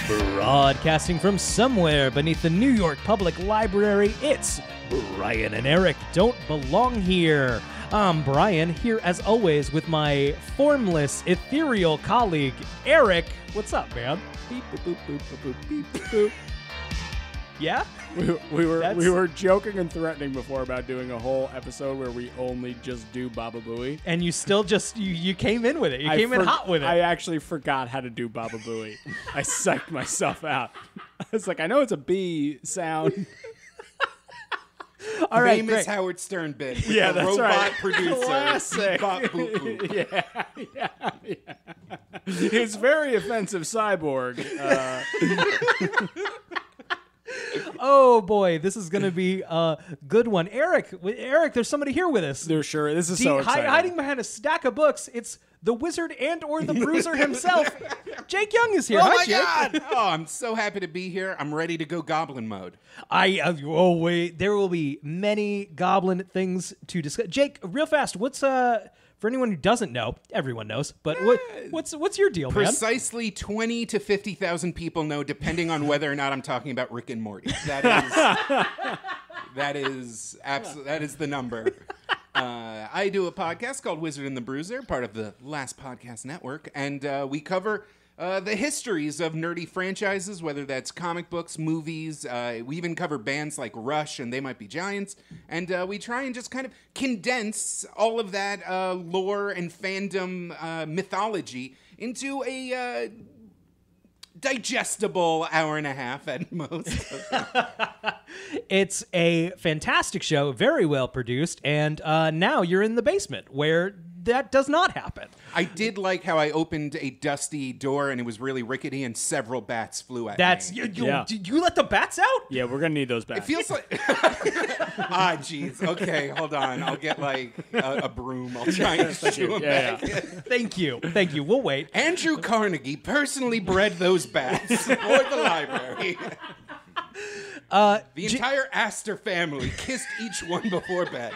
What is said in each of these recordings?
Broadcasting from somewhere beneath the New York Public Library, it's Brian and Eric Don't Belong Here. I'm Brian, here as always with my formless, ethereal colleague, Eric. What's up, man? Beep, boop, boop, boop, boop, boop, beep, boop. Yeah? We were joking and threatening before about doing a whole episode where we only just do Baba Booey. And you still just, you came in with it. You came in hot with it. I actually forgot how to do Baba Booey. I psyched myself out. I was like, I know it's a B sound. All right, famous great. Howard Stern bit. With Yeah, the that's robot right. producer. Classic. Bop, boop, boop. Yeah. His very offensive cyborg. Oh boy, this is going to be a good one. Eric, there's somebody here with us. They're sure. This is so exciting. Hiding behind a stack of books, it's the Wizard and or the Bruiser himself. Jake Young is here. Oh Hi, my Jake. God! Oh, I'm so happy to be here. I'm ready to go Goblin mode. Oh wait, there will be many Goblin things to discuss. Jake, real fast, what's for anyone who doesn't know, everyone knows, but what's your deal, man? Precisely 20 to 50,000 people know, depending on whether or not I'm talking about Rick and Morty. That is the number. I do a podcast called Wizard The Bruiser, part of the Last Podcast Network, and we cover the histories of nerdy franchises, whether that's comic books, movies. We even cover bands like Rush and They Might Be Giants, and we try and just kind of condense all of that lore and fandom mythology into a digestible hour and a half at most. It's a fantastic show, very well produced, and now you're in the basement where that does not happen. I did like how I opened a dusty door and it was really rickety and several bats flew at me. Did you let the bats out? Yeah, we're going to need those back. It feels like... jeez. Okay, hold on. I'll get, like, a broom. I'll try and shoo them back. Thank you. We'll wait. Andrew Carnegie personally bred those bats for the library. The entire Astor family kissed each one before bed.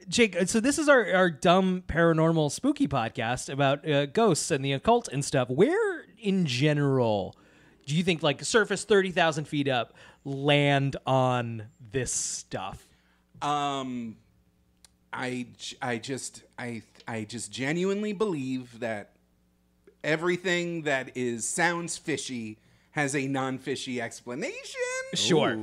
Jake, so this is our dumb paranormal spooky podcast about ghosts and the occult and stuff. Where in general do you think, like, surface 30,000 feet up, land on this stuff? I just genuinely believe that everything that sounds fishy has a non-fishy explanation. Sure.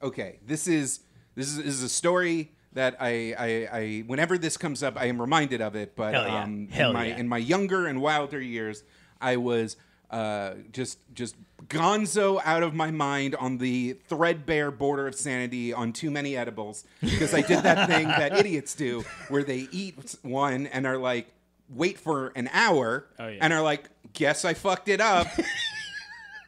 Okay. This is a story that I whenever this comes up, I am reminded of it. But in my younger and wilder years, I was just gonzo out of my mind on the threadbare border of sanity on too many edibles, because I did that thing that idiots do where they eat one and are like, wait for an hour and are like, guess I fucked it up.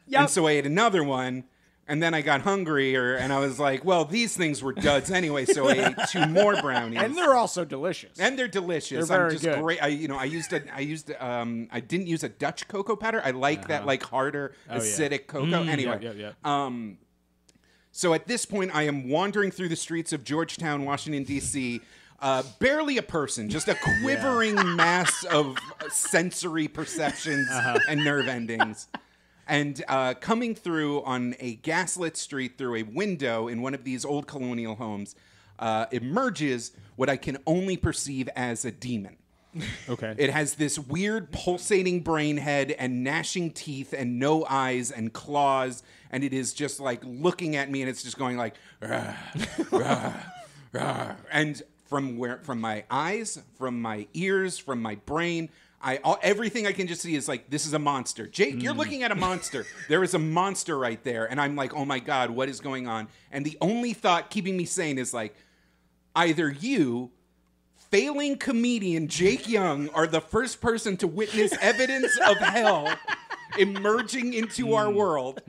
Yep. And so I ate another one, and then I got hungrier, and I was like, well, these things were duds anyway, so I ate 2 more brownies. And they're also delicious. And they're delicious. They're very I'm just good. great. I didn't use a Dutch cocoa powder. I like that, like, harder, acidic cocoa. Anyway. So at this point, I am wandering through the streets of Georgetown, Washington, D.C., barely a person, just a quivering mass of sensory perceptions and nerve endings. And coming through on a gaslit street through a window in one of these old colonial homes emerges what I can only perceive as a demon. Okay. It has this weird pulsating brain head and gnashing teeth and no eyes and claws, and it is just like looking at me, and it's just going like, rah, rah, rah. And from my eyes, from my ears, from my brain, everything I can just see is like, this is a monster. Jake, you're looking at a monster. There is a monster right there. And I'm like, oh my God, what is going on? And the only thought keeping me sane is like, either you, failing comedian Jake Young, are the first person to witness evidence of hell emerging into our world,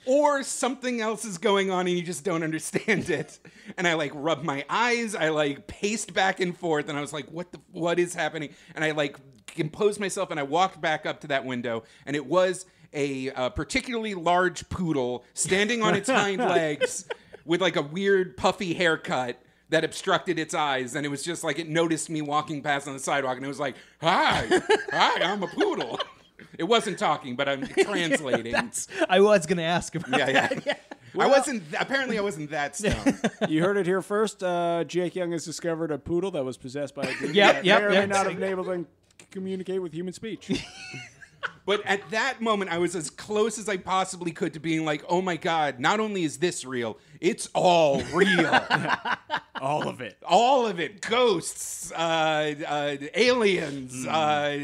or something else is going on and you just don't understand it. And I like rub my eyes, I like paced back and forth, and I was like, what is happening? And I like composed myself, and I walked back up to that window, and it was a particularly large poodle standing on its hind legs with like a weird puffy haircut, that obstructed its eyes, and it was just like it noticed me walking past on the sidewalk, and it was like, hi, I'm a poodle. It wasn't talking, but I'm translating. I was going to ask about that. Yeah. Apparently I wasn't that stoned. You heard it here first. Jake Young has discovered a poodle that was possessed by a demon. Yep. May not have been able to communicate with human speech. But at that moment, I was as close as I possibly could to being like, oh my God, not only is this real, it's all real. All of it. All of it. Ghosts, aliens,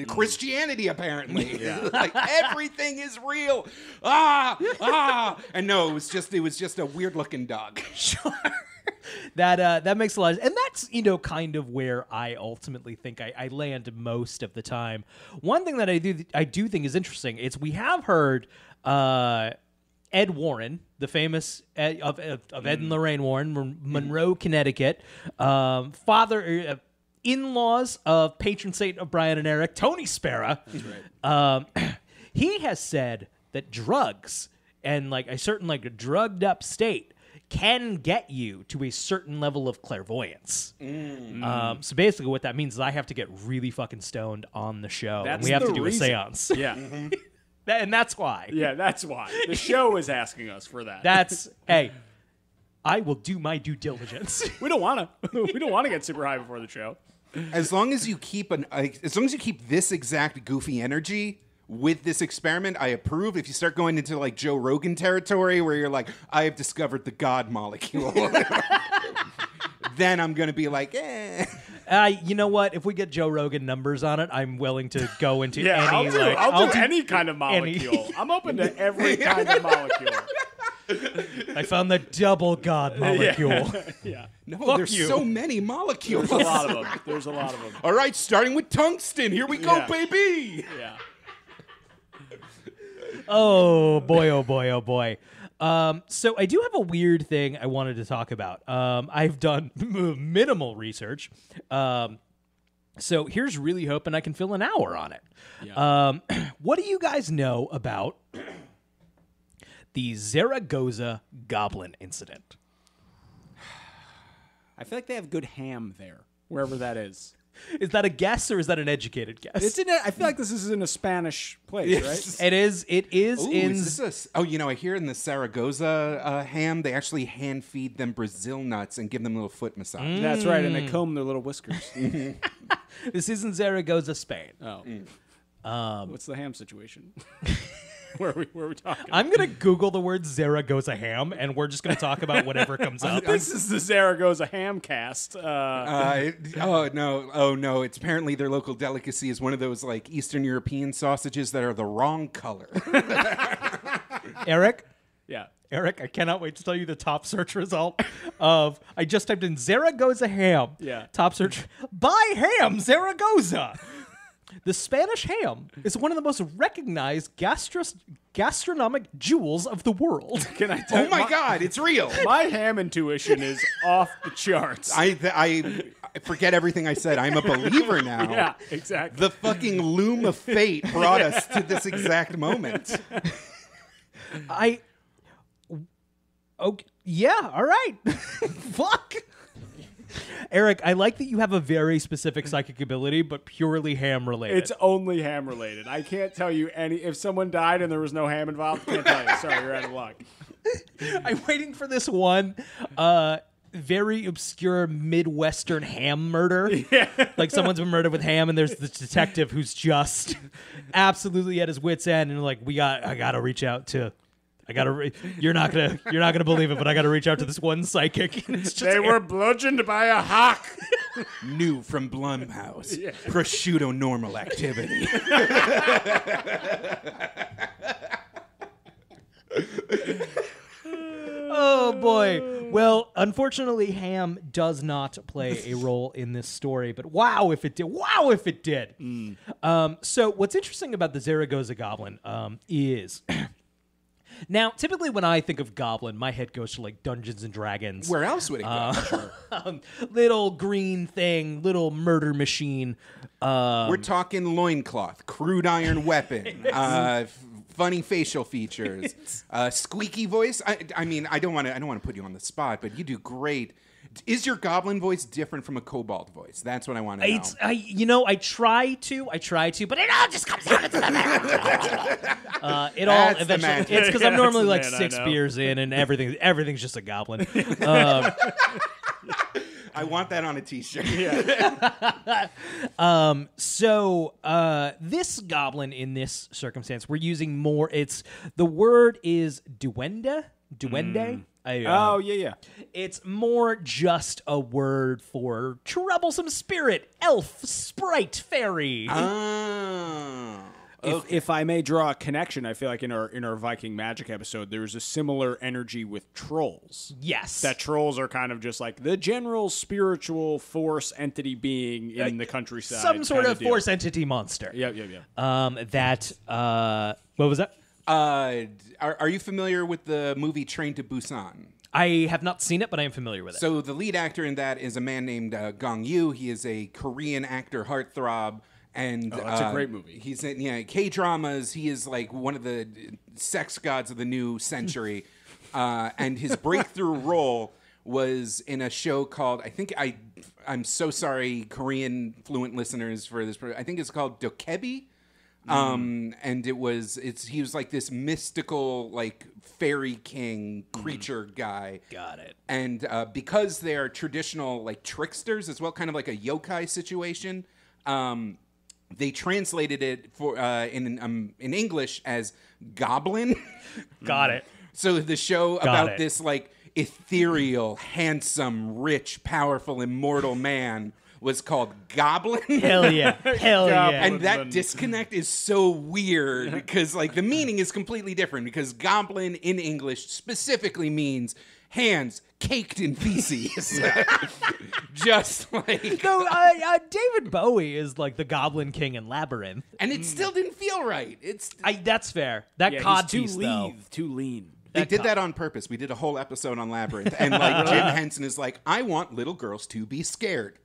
Christianity, apparently. Yeah. Like everything is real. And no, it was just a weird looking dog. Sure. That makes a lot of sense. And that's, kind of where I ultimately think I land most of the time. One thing that I do think is interesting is we have heard Ed Warren, the famous Ed, of Ed and Lorraine Warren, Monroe, Connecticut, father, in-laws of patron saint of Brian and Eric, Tony Spera. That's right. He has said that drugs and a certain drugged up state can get you to a certain level of clairvoyance. So basically what that means is I have to get really fucking stoned on the show. And we have to do a seance. Yeah. And that's why. Yeah, that's why. The show is asking us for that. Hey, I will do my due diligence. We don't want to get super high before the show. As long as you keep this exact goofy energy with this experiment, I approve. If you start going into Joe Rogan territory where you're like, I have discovered the God molecule, then I'm going to be like, eh. You know what? If we get Joe Rogan numbers on it, I'm willing to go into any. I'll do any kind of molecule. I'm open to every kind of molecule. I found the double God molecule. Yeah. No, Fuck there's you. so many molecules. There's a lot of them. There's a lot of them. All right, starting with tungsten. Here we go, Yeah. baby. Yeah. Oh boy, oh boy, oh boy. So I do have a weird thing I wanted to talk about. I've done minimal research. So here's really hoping I can fill an hour on it. Yeah. What do you guys know about the Zaragoza Goblin incident? I feel like they have good ham there, wherever that is. Is that a guess or is that an educated guess? I feel like this is in a Spanish place, right? It is. It is Ooh, in. is this I hear in the Zaragoza ham, they actually hand feed them Brazil nuts and give them a little foot massage. That's right, and they comb their little whiskers. This isn't Zaragoza, Spain. Oh. What's the ham situation? Where are we talking? I'm gonna Google the word Zaragoza ham, and we're just gonna talk about whatever comes up. This is the Zaragoza ham cast. Oh no! It's apparently their local delicacy is one of those Eastern European sausages that are the wrong color. Eric, Yeah. Eric, I cannot wait to tell you the top search result of. I just typed in Zaragoza ham. Yeah. Top search. Buy ham Zaragoza. The Spanish ham is one of the most recognized gastronomic jewels of the world. Can I tell Oh my God, it's real. My ham intuition is off the charts. I forget everything I said. I'm a believer now. Yeah, exactly. The fucking loom of fate brought us to this exact moment. Okay, yeah, all right. Fuck. Eric, I like that you have a very specific psychic ability, but purely ham related. It's only ham related. I can't tell you if someone died and there was no ham involved, I can't tell you. Sorry, you're out of luck. I'm waiting for this one very obscure Midwestern ham murder. Yeah. Like someone's been murdered with ham, and there's the detective who's just absolutely at his wit's end, and I gotta reach out to. You're not gonna believe it, but I gotta reach out to this one psychic. And it's just They were bludgeoned by a hawk. New from Blumhouse. Yeah. Prosciutto normal activity. Oh boy. Well, unfortunately, ham does not play a role in this story, but wow if it did. Wow if it did. So what's interesting about the Zaragoza Goblin is now, typically when I think of Goblin, my head goes to like Dungeons and Dragons. Where else would it go? Little green thing, little murder machine. We're talking loincloth, crude iron weapon, funny facial features, squeaky voice. I mean, I don't want to put you on the spot, but you do great. Is your goblin voice different from a kobold voice? That's what I want to know. I try to, but it all just comes out. It all That's the eventually. magic. It's because I'm Yeah, normally like that's the 6 man, I know. beers in, and everything's just a goblin. I want that on a T-shirt. So this goblin in this circumstance, we're using more. The word is duende. Oh, yeah. It's more just a word for troublesome spirit, elf, sprite, fairy. Oh. If I may draw a connection, I feel like in our Viking magic episode, there's a similar energy with trolls. Yes. That trolls are kind of just like the general spiritual force entity being in the countryside. Some sort kinda of deal. force entity monster. Yeah. What was that? Are you familiar with the movie Train to Busan? I have not seen it, but I am familiar with it. So the lead actor in that is a man named Gong Yoo. He is a Korean actor heartthrob. And that's a great movie. He's in K-dramas. He is like one of the sex gods of the new century. And his breakthrough role was in a show called, I'm so sorry, Korean fluent listeners for this. I think it's called Dokebi. And he was like this mystical, like fairy king creature guy. Got it. And because they're traditional like tricksters as well, kind of like a yokai situation, they translated it for in English as Goblin. Got it. So the show Got about it. this like ethereal, handsome, rich, powerful, immortal man was called Goblin. Hell yeah. Hell yeah. And that disconnect is so weird because like the meaning is completely different because goblin in English specifically means hands caked in feces. Just like No, David Bowie is like the Goblin King in Labyrinth. and it still didn't feel right. That's fair. That Yeah, cod he's too piece, though. too lean. They did that on purpose. We did a whole episode on Labyrinth, and like Jim Henson is like, I want little girls to be scared.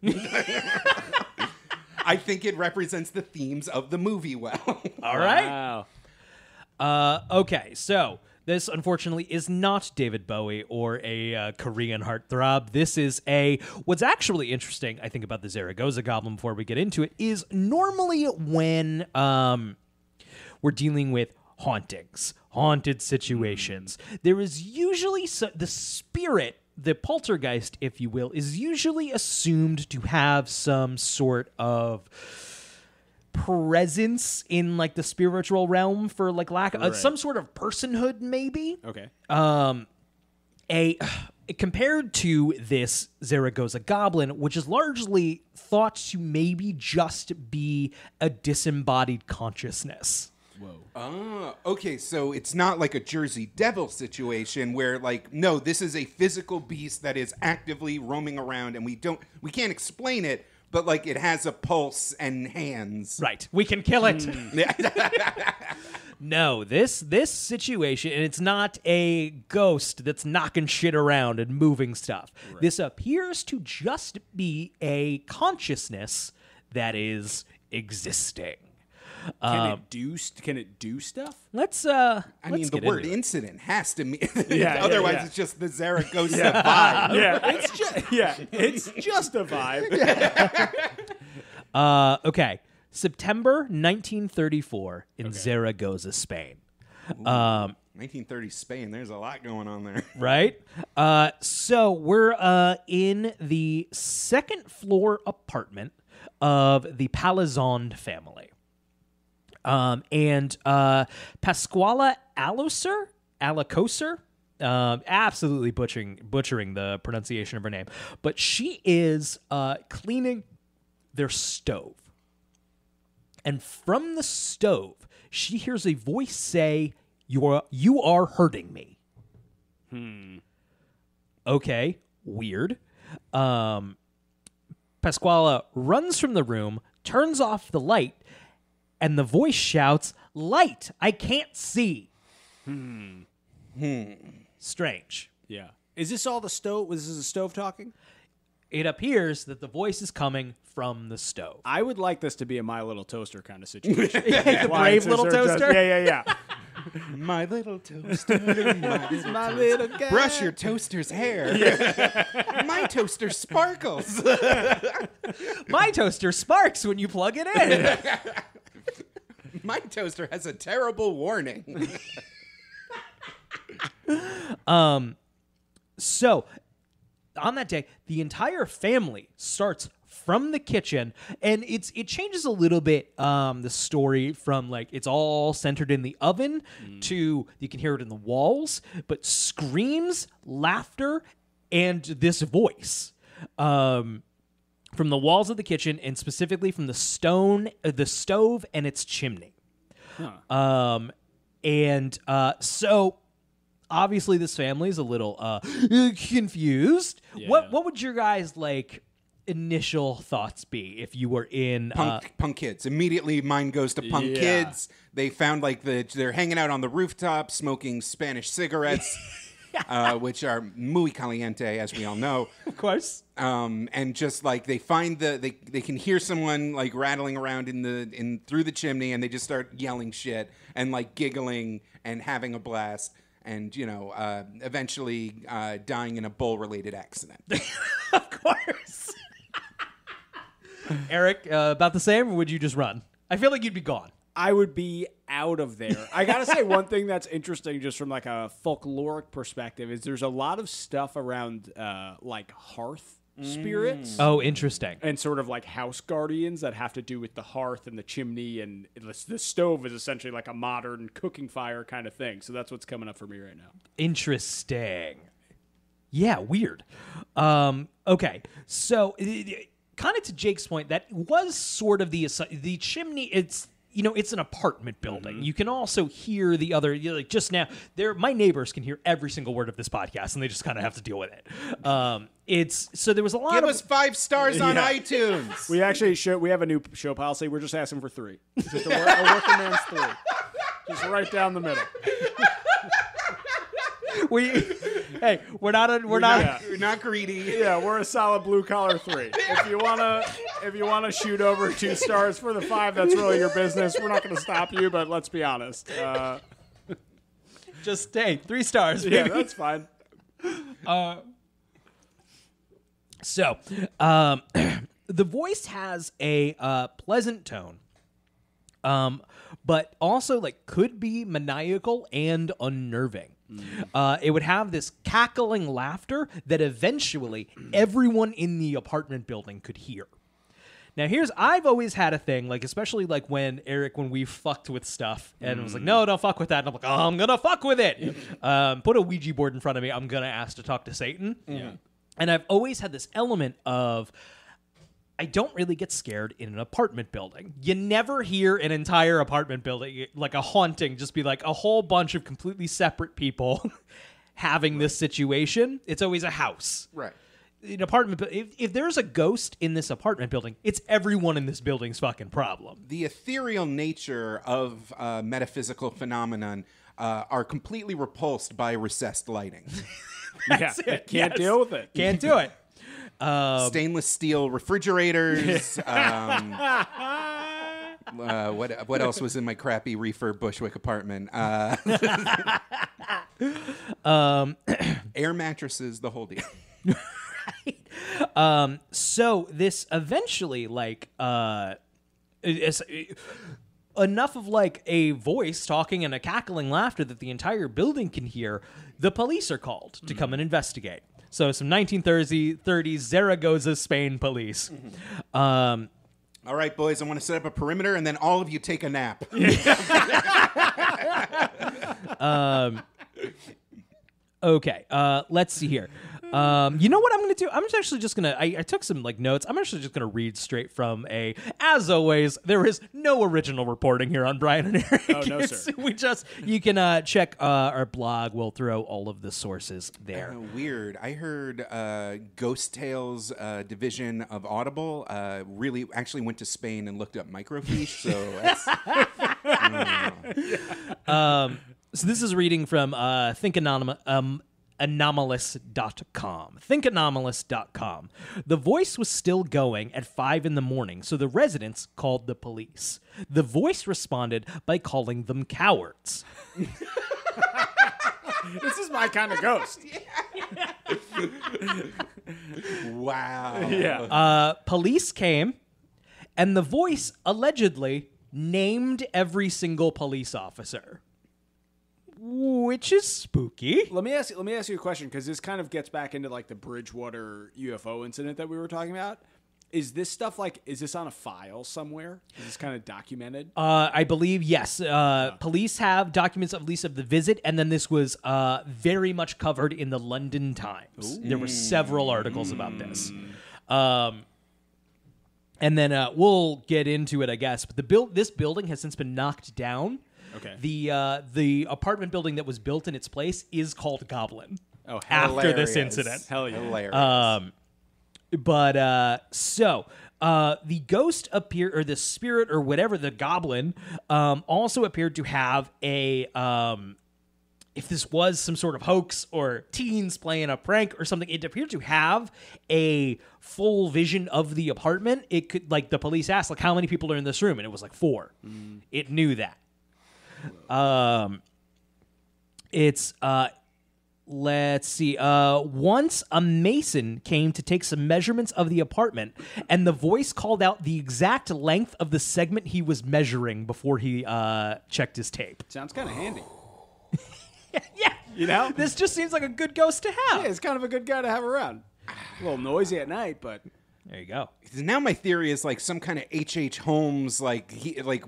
I think it represents the themes of the movie well. All right. Wow. Okay, so this unfortunately is not David Bowie or a Korean heartthrob. This is what's actually interesting, I think, about the Zaragoza Goblin before we get into it, is normally when we're dealing with hauntings, haunted situations, there is usually the spirit, the poltergeist, if you will, is usually assumed to have some sort of presence in like the spiritual realm, for like lack of some sort of personhood, maybe. Okay. Compared to this Zaragoza Goblin, which is largely thought to maybe just be a disembodied consciousness. Whoa. Oh, okay. So it's not like a Jersey Devil situation where, like, no, this is a physical beast that is actively roaming around, and we can't explain it, but like it has a pulse and hands. Right. We can kill it. No, this situation, and it's not a ghost that's knocking shit around and moving stuff. Right. This appears to just be a consciousness that is existing. Can it do stuff? Let's I mean, the get word into it. incident has to mean. Otherwise, it's just the Zaragoza vibe. It's just a vibe. Okay. September 1934 in Zaragoza, Spain. 1930 Spain. There's a lot going on there. Right? So we're in the second floor apartment of the Palazond family. And Pasquala Alacoser, absolutely butchering the pronunciation of her name, but she is cleaning their stove. And from the stove, she hears a voice say, You are hurting me. Okay, weird. Pasquala runs from the room, turns off the light, and the voice shouts, Light! I can't see. Strange. Yeah. Is this all the stove? Was this the stove talking? It appears that the voice is coming from the stove. I would like this to be a My Little Toaster kind of situation. The brave little toaster? Yeah. My little toaster, My little guy. brush your toaster's hair. My toaster sparkles. My toaster sparks when you plug it in. My toaster has a terrible warning. So, on that day, the entire family starts from the kitchen, and it changes a little bit the story from like it's all centered in the oven to you can hear it in the walls, but screams, laughter, and this voice from the walls of the kitchen, and specifically from the stove and its chimney. So obviously this family is a little confused. Yeah. What would your guys like initial thoughts be if you were in punk kids? Immediately mine goes to punk kids. They found like they're hanging out on the rooftop smoking Spanish cigarettes, which are muy caliente, as we all know. of course. And just like they find they can hear someone like rattling around through the chimney, and they just start yelling shit and like giggling and having a blast. And, eventually dying in a bull-related accident. Of course. Eric, about the same, or would you just run? I feel like you'd be gone. I would be out of there. I gotta say, one thing that's interesting, just from like a folkloric perspective, is there's a lot of stuff around like hearth spirits. Oh, interesting. And sort of like house guardians that have to do with the hearth and the chimney, and the stove is essentially like a modern cooking fire kind of thing. So that's what's coming up for me right now. Interesting. Yeah, weird. Okay, so kind of to Jake's point, that was sort of the chimney. It's an apartment building. Mm-hmm. You can also hear the other, like just now, my neighbors can hear every single word of this podcast, and they just kind of have to deal with it. So there was a lot Give of... us 5 stars on iTunes. We actually we have a new show policy. We're just asking for 3. Just a working man's 3. Just right down the middle. Hey, we're not We're not greedy. Yeah, we're a solid blue collar 3. If you wanna shoot over 2 stars for the 5, that's really your business. We're not gonna stop you, but let's be honest. just 3 stars. Yeah, Baby. that's fine. So, the voice has a pleasant tone, but also like could be maniacal and unnerving. It would have this cackling laughter that eventually everyone in the apartment building could hear. Now, I've always had a thing, like, especially like when we fucked with stuff and it was like, no, don't fuck with that. And I'm like, oh, I'm going to fuck with it. Put a Ouija board in front of me. I'm going to ask to talk to Satan. Yeah. And I've always had this element of, I don't really get scared in an apartment building. You never hear an entire apartment building, like a haunting, just be like a whole bunch of completely separate people having this situation. It's always a house. Right. An apartment, if there's a ghost in this apartment building, it's everyone in this building's fucking problem. The ethereal nature of metaphysical phenomenon are completely repulsed by recessed lighting. Can't deal with it. Can't do it. Stainless steel refrigerators. What else was in my crappy refurb Bushwick apartment? Air mattresses, the whole deal. So this eventually, like, is enough of like a voice talking and a cackling laughter that the entire building can hear. The police are called to come and investigate. So some 1930s Zaragoza, Spain police. All right, boys, I want to set up a perimeter, and then all of you take a nap. Okay, let's see here. You know what I'm going to do? I'm actually just going to... I took some like notes. I'm actually just going to read straight from As always, there is no original reporting here on Brian and Eric. Oh, no, sir. You can check our blog. We'll throw all of the sources there. Weird. I heard Ghost Tales division of Audible really actually went to Spain and looked up microfiche. So that's... So this is reading from Think Anonymous. thinkanomalous.com. Thinkanomalous.com. The voice was still going at 5 a.m, so the residents called the police. The voice responded by calling them cowards. This is my kind of ghost. Wow. Yeah. Police came, and the voice allegedly named every single police officer, which is spooky. Let me ask you a question, because this kind of gets back into like the Bridgewater UFO incident that we were talking about. Is this stuff is this on a file somewhere? Is this kind of documented? I believe, yes. Police have documents at least of the visit, and then this was very much covered in the London Times. There were several articles about this. And then we'll get into it, I guess. But this building has since been knocked down. Okay. The apartment building that was built in its place is called Goblin. Oh, after this hilarious. incident. Hell yeah. Hilarious. The ghost appeared, or the spirit, or whatever, the goblin, also appeared to have a, if this was some sort of hoax or teens playing a prank or something, it appeared to have a full vision of the apartment. It could, like, the police asked, like, how many people are in this room? And it was like 4. It knew that. Let's see. Once a mason came to take some measurements of the apartment, and the voice called out the exact length of the segment he was measuring before he checked his tape. Sounds kind of handy. Yeah. You know? This just seems like a good ghost to have. Yeah, it's kind of a good guy to have around. A little noisy at night, but... There you go. Now my theory is like some kind of H.H. Holmes, like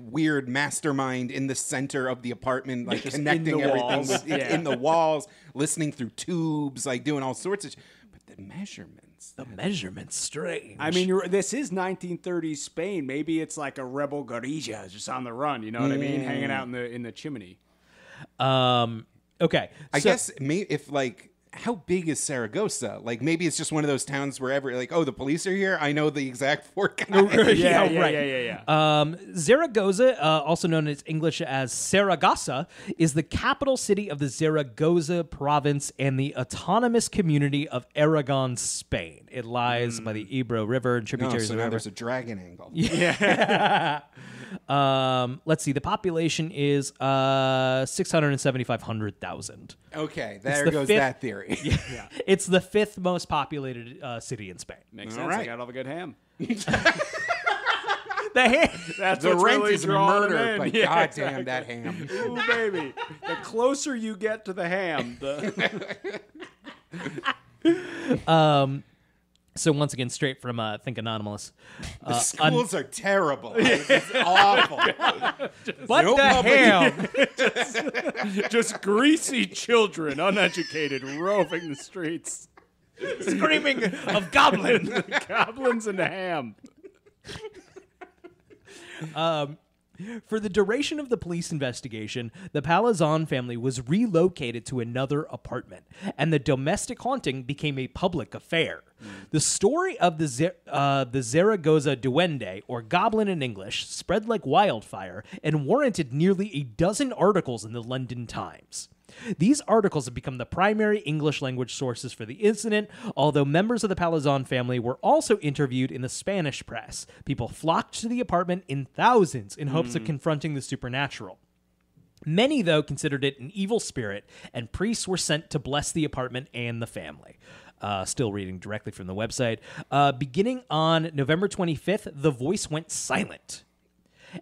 weird mastermind in the center of the apartment, like Just connecting in the everything walls. with, Yeah. in the walls, listening through tubes, like doing all sorts of. But the measurements. The measurement's strange. I mean, this is 1930s Spain. Maybe it's like a rebel guerrilla just on the run. You know what I mean? Hanging out in the chimney. Okay. I guess if like. How big is Zaragoza? Like, maybe it's just one of those towns wherever, like, oh, the police are here. I know the exact 4 guys. Yeah. Zaragoza, also known in English as Zaragoza, is the capital city of the Zaragoza province and the autonomous community of Aragon, Spain. It lies by the Ebro River and tributaries So of the now river. there's a dragon angle. Let's see. The population is 675,000. Okay, there the goes 5th that theory. Yeah. It's the 5th most populated city in Spain. Makes All sense. I right. got all the good ham. The ham. That's The what's rent really is drawing murder, them in. but Yeah, goddamn exactly. that ham. Ooh, baby. The closer you get to the ham, the... So once again, straight from Think Anonymous. The schools are terrible. It's awful. But no the public- ham. just greasy children, uneducated, roving the streets. Screaming of goblin. Goblins and ham. For the duration of the police investigation, the Palazon family was relocated to another apartment, and the domestic haunting became a public affair. The story of the Zaragoza Duende, or Goblin in English, spread like wildfire and warranted nearly a dozen articles in the London Times. These articles have become the primary English language sources for the incident, although members of the Palazon family were also interviewed in the Spanish press. People flocked to the apartment in thousands in hopes of confronting the supernatural. Many, though, considered it an evil spirit, and priests were sent to bless the apartment and the family. Still reading directly from the website. Beginning on November 25th, the voice went silent.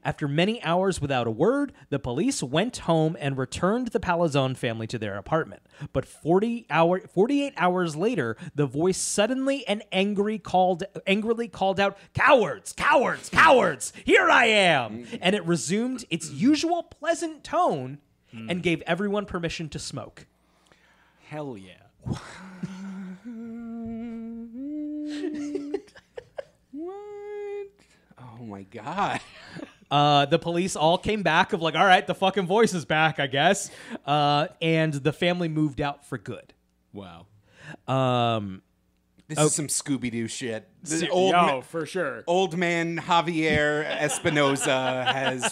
After many hours without a word, the police went home and returned the Palazon family to their apartment. But 48 hours later, the voice suddenly and angrily called out, "Cowards! Cowards! Cowards! Here I am!" And it resumed its usual pleasant tone and gave everyone permission to smoke. Hell yeah. What? Oh my god. The police all came back of like, all right, the fucking voice is back, I guess. And the family moved out for good. Wow. This is some Scooby-Doo shit. For sure. Old man Javier Espinoza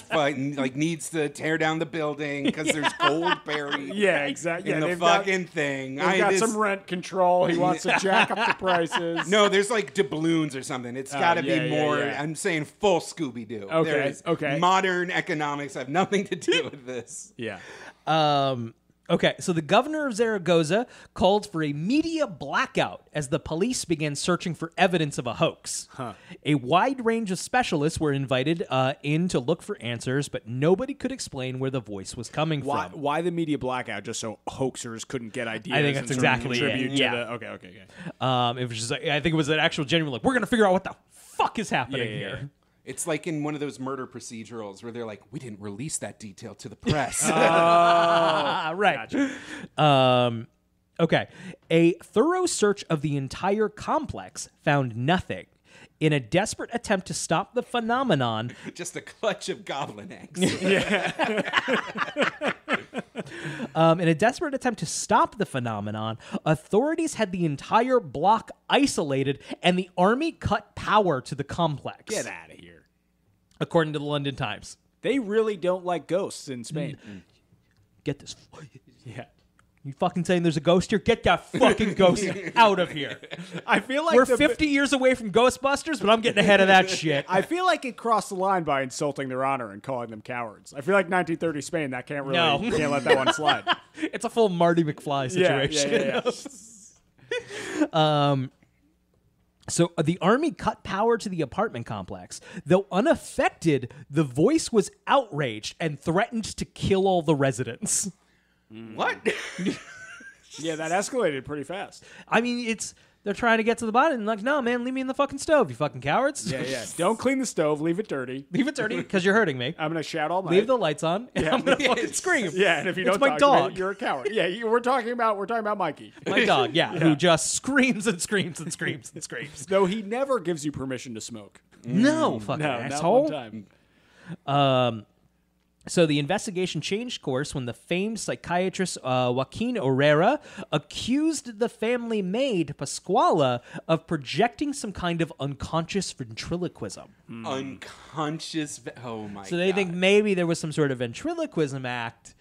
needs to tear down the building because there's gold buried. Yeah, exactly. In the fucking thing. They've got some rent control. He wants to jack up the prices. No, there's like doubloons or something. It's got to be more. Yeah. I'm saying full Scooby-Doo. Okay. Modern economics have nothing to do with this. Yeah. Okay, so the governor of Zaragoza called for a media blackout as the police began searching for evidence of a hoax. A wide range of specialists were invited in to look for answers, but nobody could explain where the voice was coming from. Why the media blackout? Just so hoaxers couldn't get ideas. I think that's exactly it. Contribute Yeah. to the, okay. It was just, I think it was an actual genuine, like, we're going to figure out what the fuck is happening here. It's like in one of those murder procedurals where they're like, we didn't release that detail to the press. Right. Gotcha. Okay. A thorough search of the entire complex found nothing. In a desperate attempt to stop the phenomenon... Just a clutch of goblin eggs. In a desperate attempt to stop the phenomenon, authorities had the entire block isolated and the army cut power to the complex. Get out of here. According to the London Times. They really don't like ghosts in Spain. Get this. Yeah. You fucking saying there's a ghost here? Get that fucking ghost out of here. I feel like we're 50 years away from Ghostbusters, but I'm getting ahead of that shit. I feel like it crossed the line by insulting their honor and calling them cowards. I feel like 1930 Spain, that can't really, you can't let that one slide. It's a full Marty McFly situation. Yeah. So the army cut power to the apartment complex. Though unaffected, the voice was outraged and threatened to kill all the residents. What? Yeah, that escalated pretty fast. I mean, they're trying to get to the bottom and like, no, man, leave me in the fucking stove, you fucking cowards. Yeah. Don't clean the stove. Leave it dirty. Leave it dirty because you're hurting me. I'm going to shout all night. Leave the lights on and I'm going to fucking scream. Yeah, and if you it's don't my talk dog. to me, you're a coward. Yeah, we're talking about Mikey. My dog, who just screams and screams and screams and screams. Though he never gives you permission to smoke. No, fucking asshole. Not one time. So the investigation changed course when the famed psychiatrist Joaquin Herrera accused the family maid, Pascuala, of projecting some kind of unconscious ventriloquism. Unconscious? Oh, my God. So they think maybe there was some sort of ventriloquism act,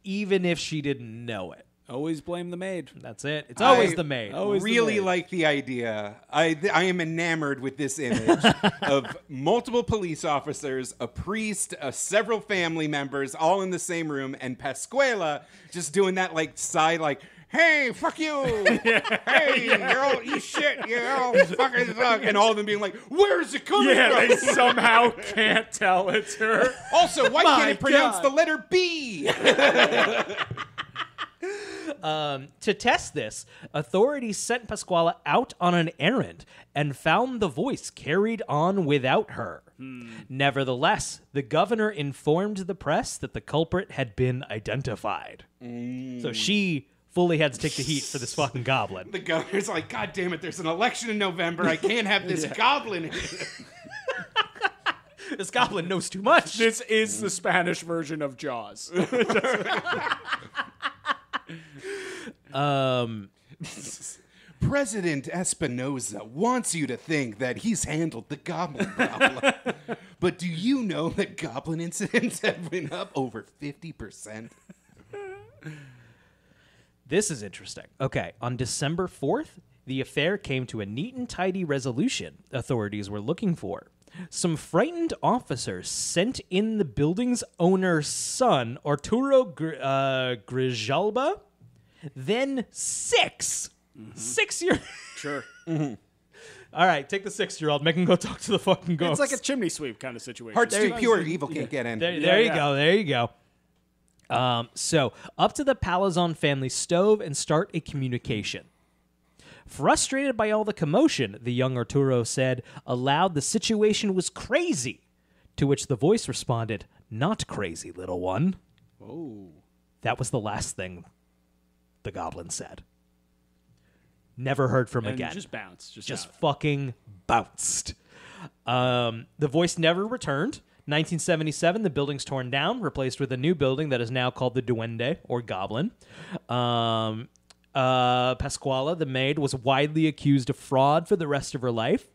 even if she didn't know it. Always blame the maid. That's it. It's always the maid. Really like the idea. I am enamored with this image of multiple police officers, a priest, several family members, all in the same room, and Pascuala just doing that like side like, hey, fuck you. Hey, you're all, you shit. You're all fucking suck. And all of them being like, where's it coming from? Yeah, they somehow can't tell it's her. Also, why can't it pronounce the letter B? To test this, authorities sent Pascuala out on an errand and found the voice carried on without her. Nevertheless, the governor informed the press that the culprit had been identified. So she fully had to take the heat for this fucking goblin. The governor's like, God damn it, there's an election in November. I can't have this goblin. This goblin knows too much. This is the Spanish version of Jaws. President Espinoza wants you to think that he's handled the goblin problem. But do you know that goblin incidents have been up over 50%? This is interesting. Okay, on December 4th, the affair came to a neat and tidy resolution authorities were looking for. Some frightened officers sent in the building's owner's son, Arturo Grijalba, then 6 6-year. Sure. All right, take the 6-year-old, make him go talk to the fucking ghost. It's like a chimney sweep kind of situation. Heart's too pure, evil can't get in. There you go. So, up to the Palazon family stove and start a communication. Frustrated by all the commotion, the young Arturo said aloud the situation was crazy, to which the voice responded, "Not crazy, little one." Oh. That was the last thing the goblin said. Never heard from again. Just bounced. Just fucking bounced. The voice never returned. 1977, the building's torn down, replaced with a new building that is now called the Duende, or Goblin. Pasquala, the maid, was widely accused of fraud for the rest of her life.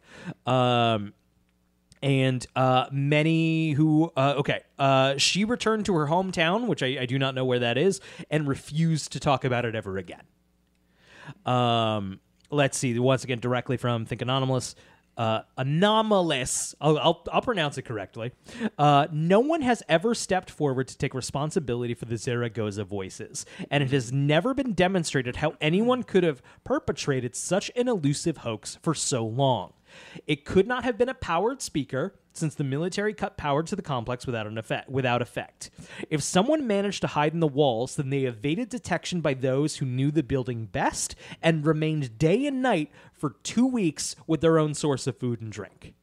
And many who, she returned to her hometown, which I do not know where that is, and refused to talk about it ever again. Let's see, once again, directly from Think Anonymous. Anomalous. I'll pronounce it correctly. No one has ever stepped forward to take responsibility for the Zaragoza voices, and it has never been demonstrated how anyone could have perpetrated such an elusive hoax for so long. It could not have been a powered speaker, since the military cut power to the complex without effect. If someone managed to hide in the walls, then they evaded detection by those who knew the building best and remained day and night for 2 weeks with their own source of food and drink.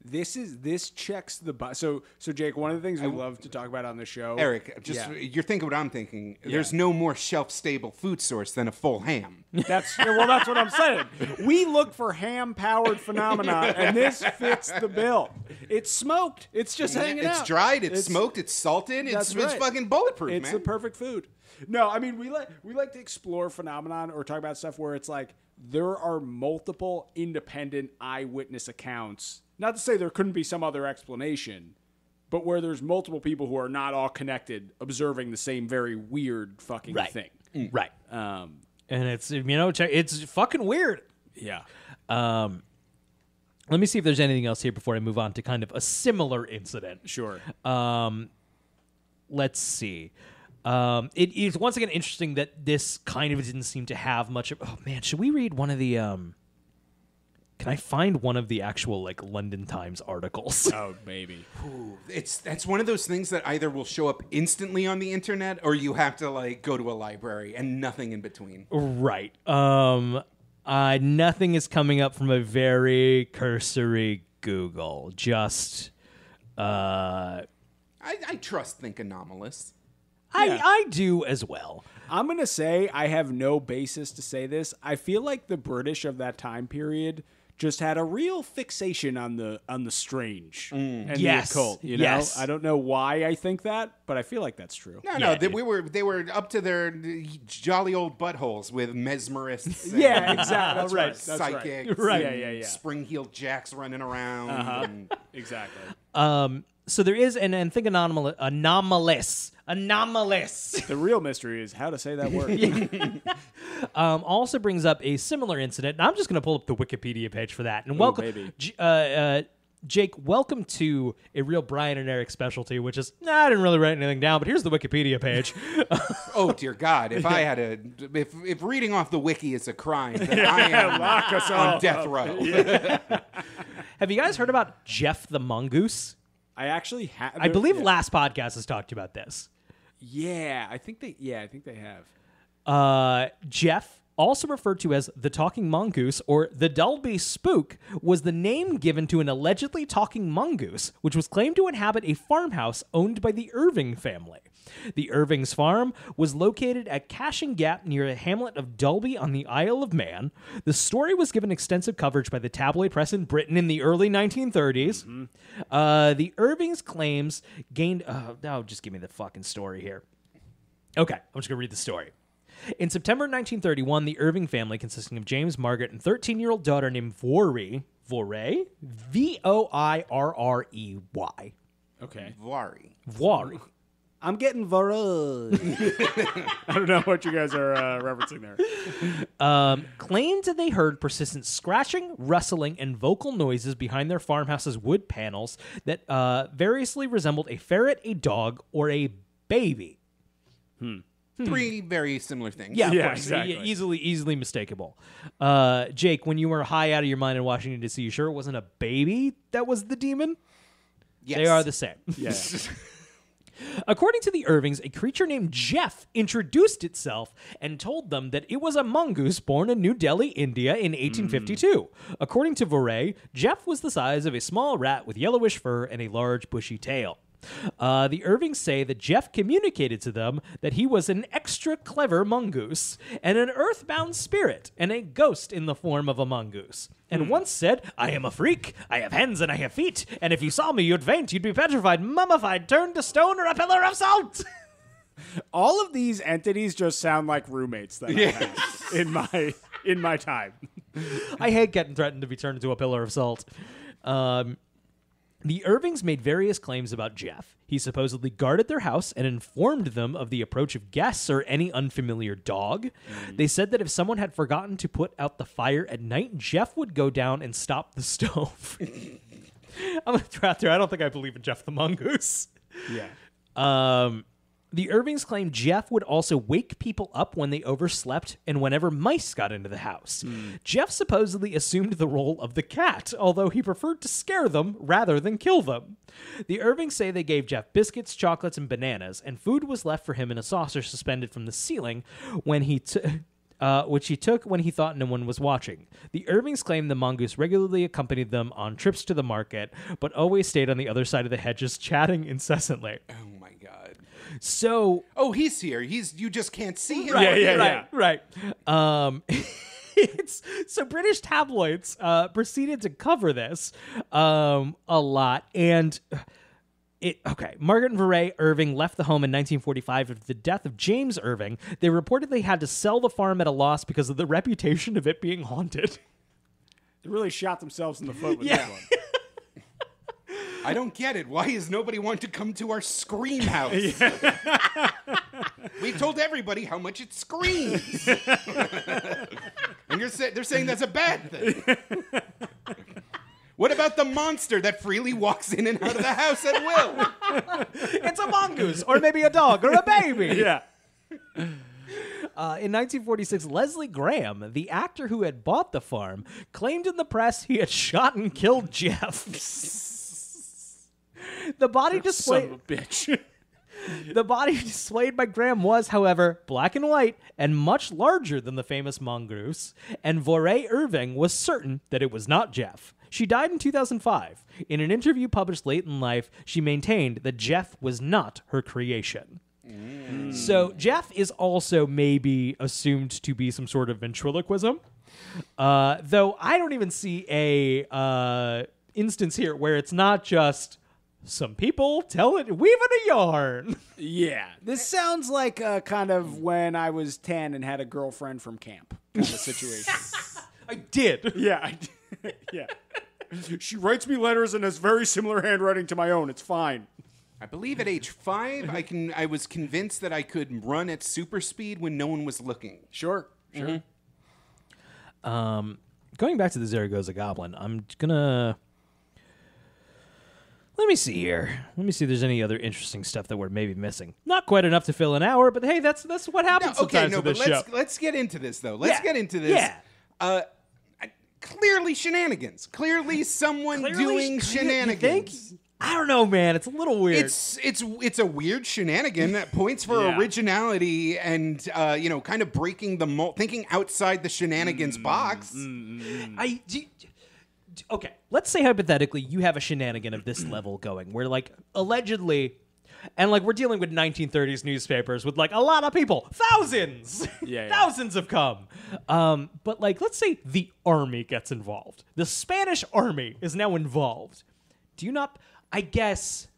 This checks the box. So Jake, one of the things we love to talk about on the show, Eric, you're thinking what I'm thinking. There's no more shelf-stable food source than a full ham. That's what I'm saying. We look for ham-powered phenomena, and this fits the bill. It's smoked. It's just hanging out. It's dried. It's smoked. It's salted. It's fucking bulletproof, it's man. the perfect food. No, I mean we like to explore phenomenon or talk about stuff where it's like there are multiple independent eyewitness accounts. Not to say there couldn't be some other explanation, but where there's multiple people who are not all connected observing the same very weird fucking thing. Right. And it's, it's fucking weird. Yeah. Let me see if there's anything else here before I move on to kind of a similar incident. Sure. Let's see. It is once again interesting that this kind of didn't seem to have much of... Oh, man, should we read one of the... Can I find one of the actual London Times articles? Oh, maybe. That's one of those things that either will show up instantly on the internet or you have to go to a library and nothing in between. Right. Nothing is coming up from a very cursory Google. Just I trust Think Anomalous. I do as well. I'm going to say I have no basis to say this. I feel like the British of that time period just had a real fixation on the strange and the occult. You know, I don't know why I think that, but I feel like that's true. No, they were up to their jolly old buttholes with mesmerists. Yeah, exactly. That's right. Psychics. Right. Yeah. Spring-heeled jacks running around. Exactly. So there is and think anomalous. The real mystery is how to say that word. Also brings up a similar incident, and I'm just going to pull up the Wikipedia page for that. And welcome, Jake. Welcome to a real Brian and Eric specialty, which is I didn't really write anything down, but here's the Wikipedia page. Oh dear God! If I had if reading off the wiki is a crime, then I am lock us on death row. Have you guys heard about Jeff the Mongoose? I actually have. I believe last podcast has talked about this. Yeah, I think they have. Jeff, also referred to as the Talking Mongoose or the Dalby Spook, was the name given to an allegedly talking mongoose, which was claimed to inhabit a farmhouse owned by the Irving family. The Irving's farm was located at Cashing Gap near the hamlet of Dalby on the Isle of Man. The story was given extensive coverage by the tabloid press in Britain in the early 1930s. Mm-hmm. The Irving's claims gained... just give me the fucking story here. Okay, I'm just going to read the story. In September 1931, the Irving family, consisting of James, Margaret, and 13-year-old daughter named Vorey, Voirrey? Okay. Voirrey. I'm getting Vorey. I don't know what you guys are referencing there. Claimed that they heard persistent scratching, rustling, and vocal noises behind their farmhouse's wood panels that variously resembled a ferret, a dog, or a baby. Three very similar things. Yeah, of course. Exactly. Easily mistakable. Jake, when you were high out of your mind in Washington, D.C., you sure it wasn't a baby that was the demon? Yes. They are the same. Yeah. According to the Irvings, a creature named Jeff introduced itself and told them that it was a mongoose born in New Delhi, India in 1852. According to Voirrey, Jeff was the size of a small rat with yellowish fur and a large bushy tail. The Irvings say that Jeff communicated to them that he was an extra clever mongoose and an earthbound spirit and a ghost in the form of a mongoose. And once said, "I am a freak, I have hands and I have feet, and if you saw me you'd faint, you'd be petrified, mummified, turned to stone or a pillar of salt." All of these entities just sound like roommates that I had in my time. I hate getting threatened to be turned into a pillar of salt. The Irvings made various claims about Jeff. He supposedly guarded their house and informed them of the approach of guests or any unfamiliar dog. They said that if someone had forgotten to put out the fire at night, Jeff would go down and stop the stove. I'm going to throw out there, I don't think I believe in Jeff the Mongoose. Yeah. The Irvings claimed Jeff would also wake people up when they overslept and whenever mice got into the house. Jeff supposedly assumed the role of the cat, although he preferred to scare them rather than kill them. The Irvings say they gave Jeff biscuits, chocolates, and bananas, and food was left for him in a saucer suspended from the ceiling when which he took when he thought no one was watching. The Irvings claim the mongoose regularly accompanied them on trips to the market, but always stayed on the other side of the hedges, chatting incessantly. Oh my god. So, He's here. You just can't see him. Right. So British tabloids proceeded to cover this a lot, and Margaret and Veray Irving left the home in 1945 after the death of James Irving. They reportedly had to sell the farm at a loss because of the reputation of it being haunted. They really shot themselves in the foot with that one. I don't get it. Why is nobody want to come to our scream house? We told everybody how much it screams. And they're saying that's a bad thing. What about the monster that freely walks in and out of the house at will? It's a mongoose, or maybe a dog, or a baby. Yeah. In 1946, Leslie Graham, the actor who had bought the farm, claimed in the press he had shot and killed Jeff. The body displayed... Son of a bitch. The body displayed by Graham was, however, black and white and much larger than the famous mongoose, and Veray Irving was certain that it was not Jeff. She died in 2005. In an interview published late in life, she maintained that Jeff was not her creation. So Jeff is also maybe assumed to be some sort of ventriloquism, though I don't even see a instance here where it's not just some people weaving a yarn. Yeah. This sounds like kind of when I was 10 and had a girlfriend from camp kind of situation. I did. Yeah. Yeah. She writes me letters and has very similar handwriting to my own. It's fine. I believe at age 5, I was convinced that I could run at super speed when no one was looking. Sure. Going back to the Zaragoza Goblin, I'm gonna... Let me see here. Let me see if there's any other interesting stuff that we're maybe missing. Not quite enough to fill an hour, but hey, that's what happens sometimes with this show. Let's get into this, though. Let's get into this. Yeah. Clearly shenanigans. Clearly someone doing shenanigans. You think? I don't know, man. It's a little weird. It's a weird shenanigan that points for originality and kind of breaking the mold, thinking outside the shenanigans box. Okay, let's say hypothetically you have a shenanigan of this level going, where like allegedly, and like we're dealing with 1930s newspapers with like a lot of people, thousands, thousands have come. But like, let's say the army gets involved. The Spanish army is now involved. Do you not? I guess.